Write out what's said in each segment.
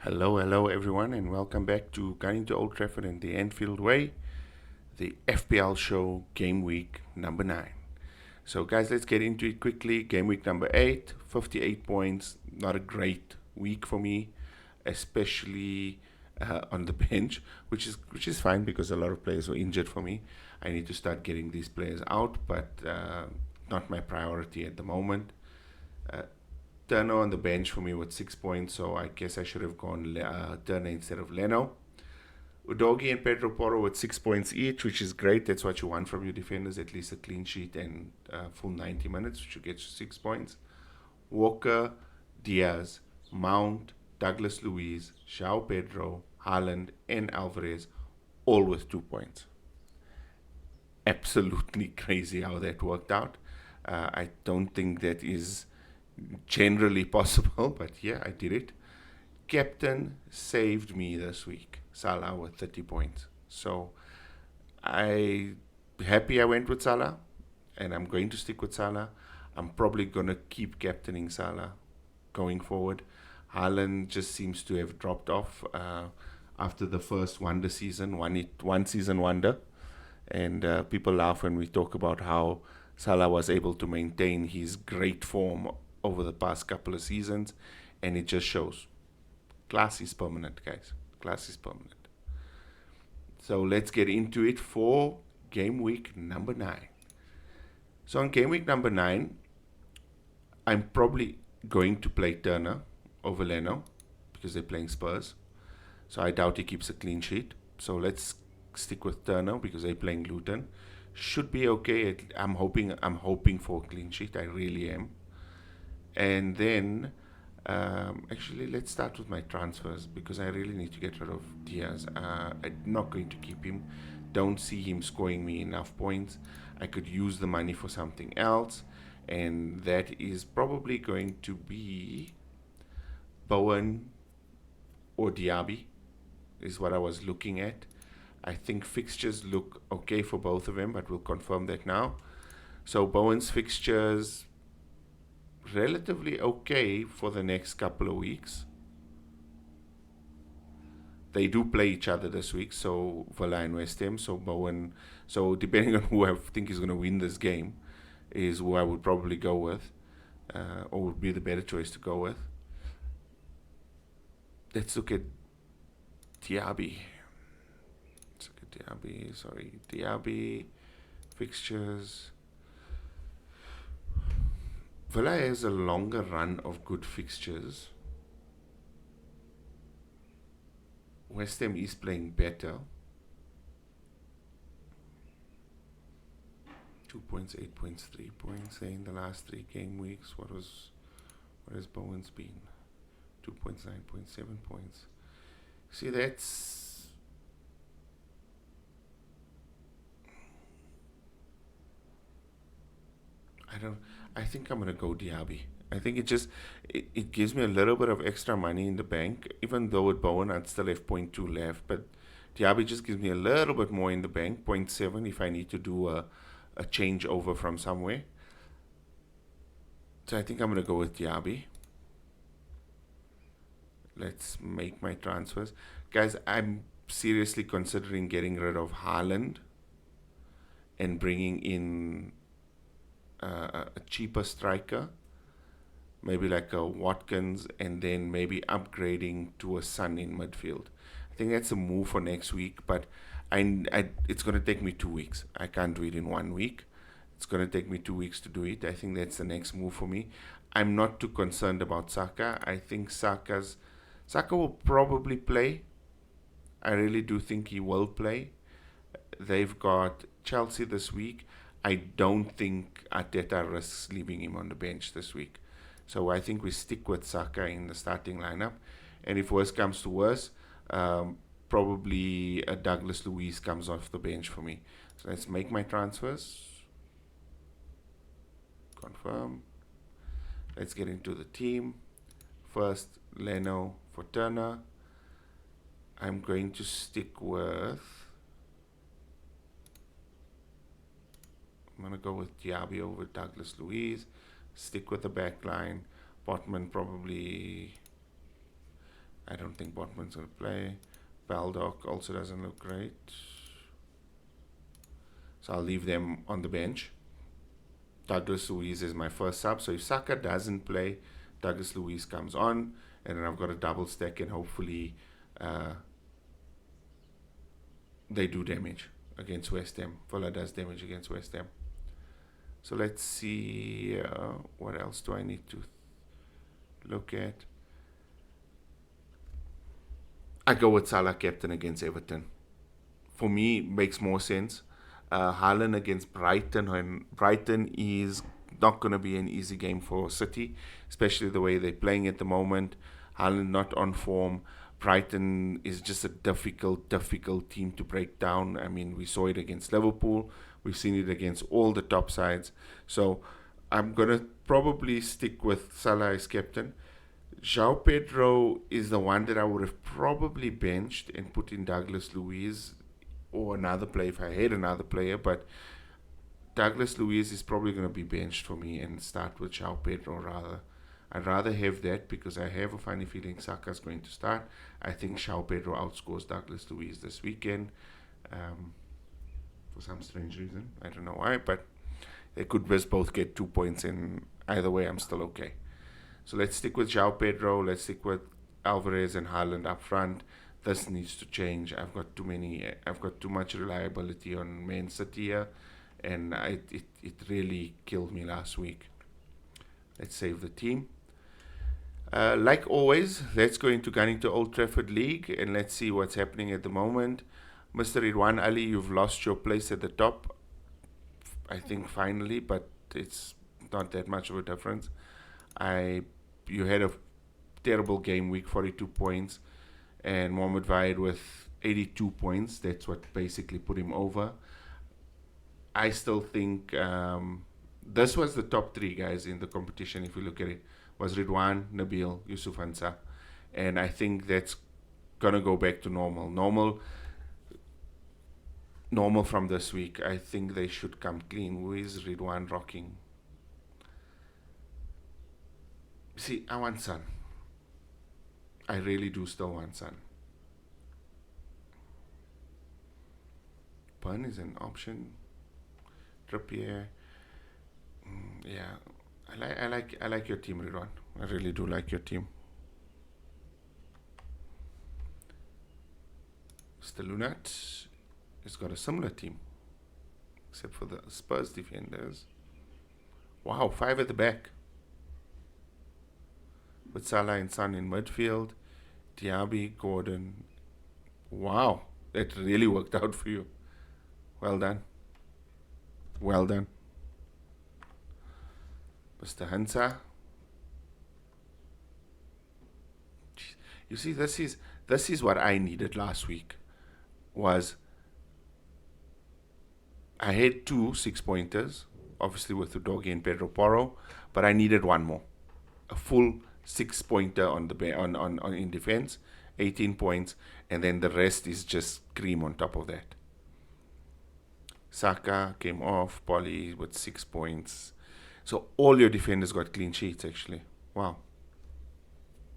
Hello everyone, and welcome back to Gunning to Old Trafford and the Anfield Way, the FPL show, Game Week number 9. So, guys, let's get into it quickly. Game Week number 8, 58 points. Not a great week for me, especially on the bench, which is fine because a lot of players were injured for me. I need to start getting these players out, but not my priority at the moment. Turner on the bench for me with 6 points, so I guess I should have gone Turner instead of Leno. Udogi and Pedro Porro with 6 points each, which is great. That's what you want from your defenders, at least a clean sheet and full 90 minutes, which will get you 6 points. Walker, Diaz, Mount, Douglas Luiz, João Pedro, Haaland, and Alvarez, all with 2 points. Absolutely crazy how that worked out. I don't think that is generally possible, but yeah, I did it. Captain saved me this week, Salah with 30 points. So I happy I went with Salah, and I'm going to stick with Salah. I'm probably going to keep captaining Salah going forward. Haaland just seems to have dropped off after the first wonder season, one season wonder. And people laugh when we talk about how Salah was able to maintain his great form over the past couple of seasons, and it just shows. Class is permanent, guys. Class is permanent. So let's get into it for game week number 9. So on game week number 9, I'm probably going to play Turner over Leno because they're playing Spurs. So I doubt he keeps a clean sheet. So let's stick with Turner because they're playing Luton. Should be okay. I'm hoping for a clean sheet. I really am. And then, actually, let's start with my transfers because I really need to get rid of Diaz. I'm not going to keep him. Don't see him scoring me enough points. I could use the money for something else, and that is probably going to be Bowen or Diaby, is what I was looking at. I think fixtures look okay for both of them, but we'll confirm that now. So Bowen's fixtures relatively okay for the next couple of weeks. They do play each other this week, so Villa and West Ham. So Bowen, so depending on who I think is going to win this game, is who I would probably go with, or would be the better choice to go with. Let's look at Diaby. Diaby fixtures. Villa has a longer run of good fixtures. West Ham is playing better. 2 points, 8 points, 3 points in the last 3 game weeks. What has Bowen's been? 2 points, 9 points, 7 points. See, that's... I think I'm gonna go Diaby. I think it gives me a little bit of extra money in the bank, even though with Bowen I'd still have 0.2 left. But Diaby just gives me a little bit more in the bank, 0.7 if I need to do a change over from somewhere. So I think I'm gonna go with Diaby. Let's make my transfers, guys. I'm seriously considering getting rid of Haaland and bringing in a cheaper striker, maybe like a Watkins, and then maybe upgrading to a Son in midfield. I think that's a move for next week, but it's going to take me 2 weeks. I can't do it in 1 week. It's going to take me 2 weeks to do it. I think that's the next move for me. I'm not too concerned about Saka. I think Saka will probably play. I really do think he will play. They've got Chelsea this week. I don't think Arteta risks leaving him on the bench this week. So I think we stick with Saka in the starting lineup. And if worse comes to worse, probably a Douglas Luiz comes off the bench for me. So let's make my transfers. Confirm. Let's get into the team. First, Leno for Turner. I'm going to stick with... I'm going to go with Diaby over Douglas Luiz. Stick with the back line. Botman probably I don't think Botman's going to play. Baldock also doesn't look great. So I'll leave them on the bench. Douglas Luiz is my first sub. So if Saka doesn't play, Douglas Luiz comes on. And then I've got a double stack, and hopefully they do damage against West Ham. Fuller does damage against West Ham. So let's see, what else do I need to look at? I go with Salah captain against Everton. For me, makes more sense. Haaland against Brighton, and Brighton is not going to be an easy game for City, especially the way they're playing at the moment. Haaland not on form. Brighton is just a difficult team to break down. I mean, we saw it against Liverpool. We've seen it against all the top sides. So I'm going to probably stick with Salah as captain. João Pedro is the one that I would have probably benched and put in Douglas Luiz or another player if I had another player. But Douglas Luiz is probably going to be benched for me and start with João Pedro rather. I'd rather have that because I have a funny feeling Saka's going to start. I think João Pedro outscores Douglas Luiz this weekend. For some strange reason. I don't know why, but they could just both get 2 points, and either way, I'm still okay. So let's stick with João Pedro. Let's stick with Alvarez and Haaland up front. This needs to change. I've got too much reliability on Man City here, and it really killed me last week. Let's save the team. Like always, let's go into Gunning to Old Trafford League, and let's see what's happening at the moment. Mr. Ridwan Ali, you've lost your place at the top, I think, finally, but it's not that much of a difference. You had a terrible game week, 42 points, and Mohammed Vaid with 82 points. That's what basically put him over. I still think this was the top three guys in the competition, if you look at it, was Ridwan, Nabil, Yusuf Ansah. And I think that's going to go back to normal from this week. I think they should come clean. Who is Ridwan rocking? See, I want Son. I really do still want Son. Pun is an option. Trippier. Yeah, I like your team, Ridwan. I really do like your team. Mr. Lunat has got a similar team, except for the Spurs defenders. Wow, 5 at the back. With Salah and Son in midfield. Diaby, Gordon. Wow, that really worked out for you. Well done. Well done. Mr. Hansa. You see, this is what I needed last week. Was I had 2 6-pointers, obviously with Udogi and Pedro Porro, but I needed one more, a full 6-pointer on in defense, 18 points, and then the rest is just cream on top of that. Saka came off, Polly with 6 points. So all your defenders got clean sheets, actually. Wow.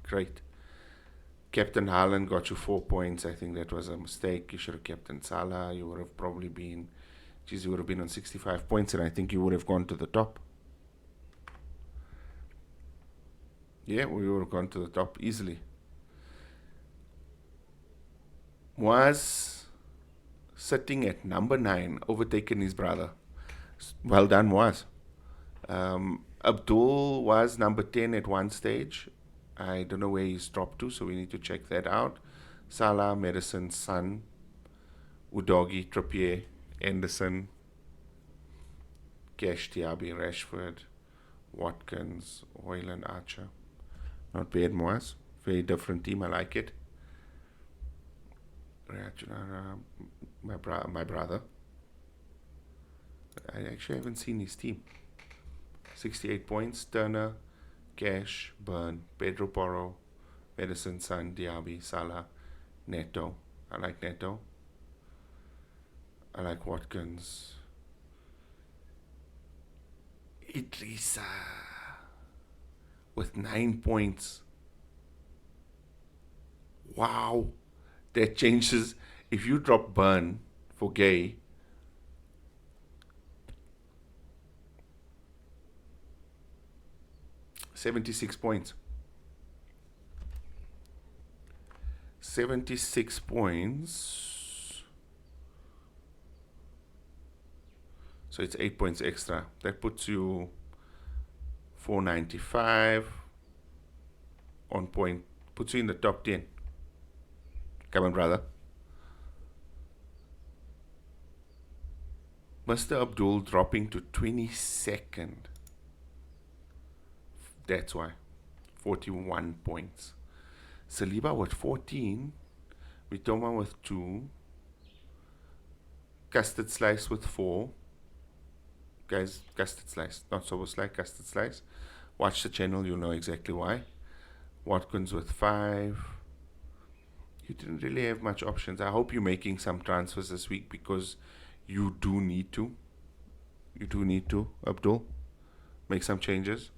Great. Captain Haaland got you 4 points. I think that was a mistake. You should have captained Salah. You would have probably been, you would have been on 65 points, and I think you would have gone to the top. Yeah, we would have gone to the top easily. Was sitting at number 9, overtaken his brother. Well done, was. Abdul was number 10 at one stage. I don't know where he's dropped to, so we need to check that out. Salah, Madison, Son, Udogi, Trippier, Anderson, Cash, Diaby, Rashford, Watkins, Hoyland, Archer. Not bad, Moaz. Very different team. I like it. My brother. I actually haven't seen his team. 68 points. Turner, Cash, Burn, Pedro Porro, Madison, Son, Diaby, Salah, Neto. I like Neto. I like Watkins. Idrissa with 9 points. Wow. That changes. If you drop Burn for Gay, 76 points. 76 points. So it's 8 points extra. That puts you 495 on point. Puts you in the top 10. Come on, brother. Mr. Abdul dropping to 22nd. That's why. 41 points. Saliba with 14. Mitoma with 2. Custard Slice with 4. Guys, Custard Slice. Not Sober Slice, Custard Slice. Watch the channel, you'll know exactly why. Watkins with 5. You didn't really have much options. I hope you're making some transfers this week because you do need to. You do need to, Abdul. Make some changes.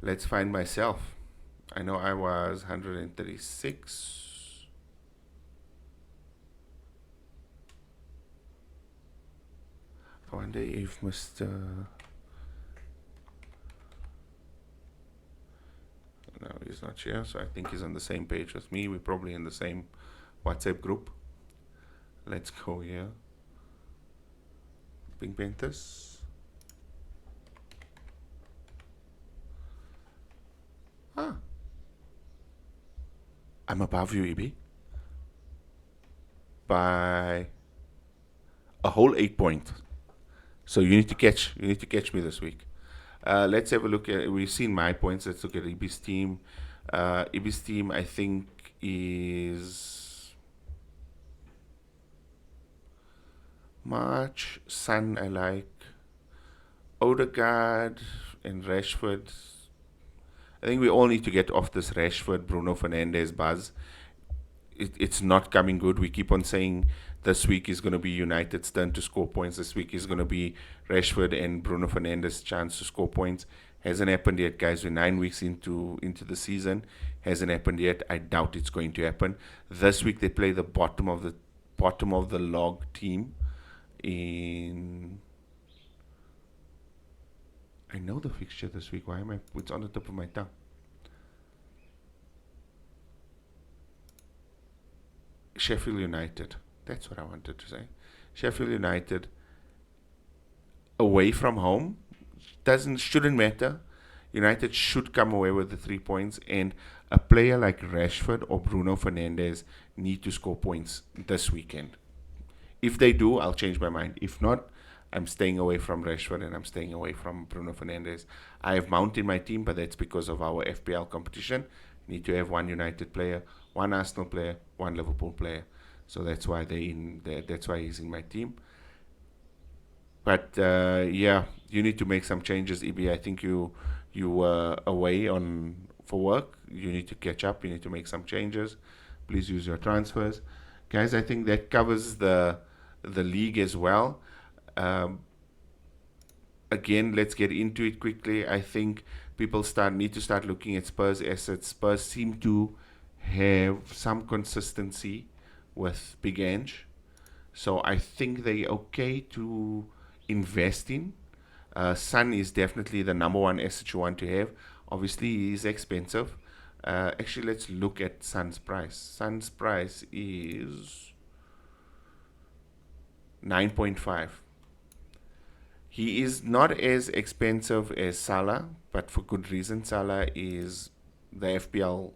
Let's find myself. I know I was 136. I wonder if Mr. No, he's not here, so I think he's on the same page with me. We're probably in the same WhatsApp group. Let's go here. Pink Panthers. Ah. I'm above you, EB. By a whole 8 points. So you need to catch me this week. Let's have a look at. We've seen my points. Let's look at EB's team. EB's team, I think, is March. Sun, I like. Odegaard and Rashford. I think we all need to get off this Rashford, Bruno Fernandes buzz. It's not coming good. We keep on saying this week is going to be United's turn to score points. This week is going to be Rashford and Bruno Fernandes' chance to score points. Hasn't happened yet, guys. We're 9 weeks into the season. Hasn't happened yet. I doubt it's going to happen. This week they play the bottom of the log team in. I know the fixture this week. Why am I? It's on the tip of my tongue. Sheffield United. That's what I wanted to say. Sheffield United away from home shouldn't matter. United should come away with the 3 points, and a player like Rashford or Bruno Fernandes need to score points this weekend. If they do, I'll change my mind. If not, I'm staying away from Rashford and I'm staying away from Bruno Fernandes. I have Mount in my team, but that's because of our FPL competition. Need to have one United player, one Arsenal player, one Liverpool player. So that's why that's why he's in my team. But yeah, you need to make some changes, EB. I think you were away for work. You need to catch up. You need to make some changes. Please use your transfers, guys. I think that covers the league as well. Again, let's get into it quickly. I think people need to start looking at Spurs assets. Spurs seem to have some consistency with Big Ange, so I think they're okay to invest in. Sun is definitely the number one asset you want to have. Obviously, he is expensive. Actually, let's look at Sun's price. Sun's price is 9.5. He is not as expensive as Salah, but for good reason. Salah is the FPL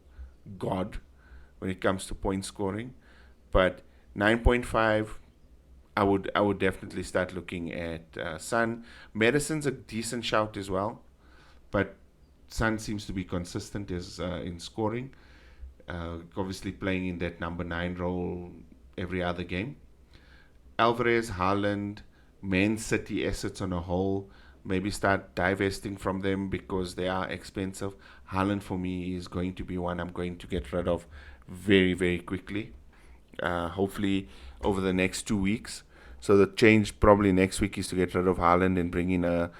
god when it comes to point scoring. But 9.5, I would definitely start looking at Son. Madison's a decent shout as well, but Son seems to be consistent in scoring. Obviously playing in that number 9 role every other game. Alvarez, Haaland, Man City assets on a whole, maybe start divesting from them because they are expensive. Haaland for me is going to be one I'm going to get rid of very, very quickly. Hopefully over the next 2 weeks. So the change probably next week is to get rid of Haaland and bring in a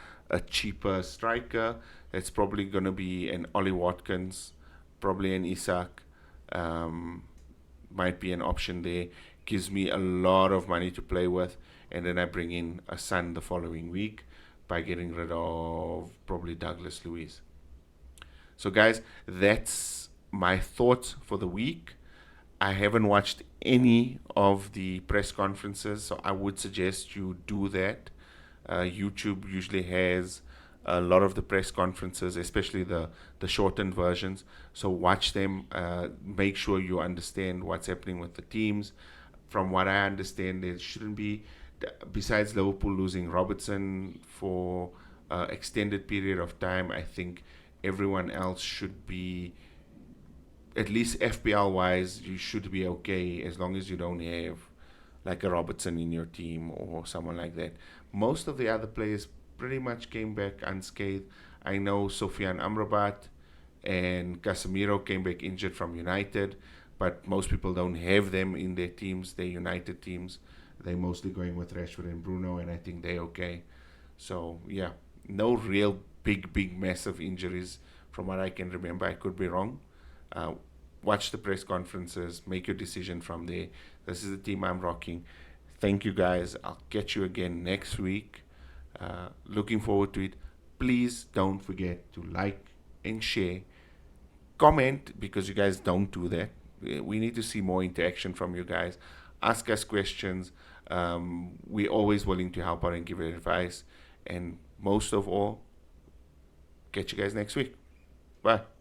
cheaper striker. It's probably going to be an Ollie Watkins, probably an Isak, might be an option there. Gives me a lot of money to play with, and then I bring in a son the following week by getting rid of probably Douglas Luiz. So, guys, that's my thoughts for the week. I haven't watched any of the press conferences, so I would suggest you do that. YouTube usually has a lot of the press conferences, especially the shortened versions. So watch them. Make sure you understand what's happening with the teams. From what I understand, there shouldn't be, besides Liverpool losing Robertson for extended period of time, I think everyone else should be, at least FPL wise, you should be okay as long as you don't have like a Robertson in your team or someone like that. Most of the other players pretty much came back unscathed. I know Sofian Amrabat and Casemiro came back injured from United, but most people don't have them in their teams, their United teams. They're mostly going with Rashford and Bruno, and I think they're okay. So, yeah, no real big, massive injuries from what I can remember. I could be wrong. Uh, Watch the press conferences, make your decision from there. This is the team I'm rocking. Thank you, guys. I'll catch you again next week. Looking forward to it. Please don't forget to like and share. Comment, because you guys don't do that. We need to see more interaction from you guys. Ask us questions. We're always willing to help out and give advice. And most of all, catch you guys next week. Bye.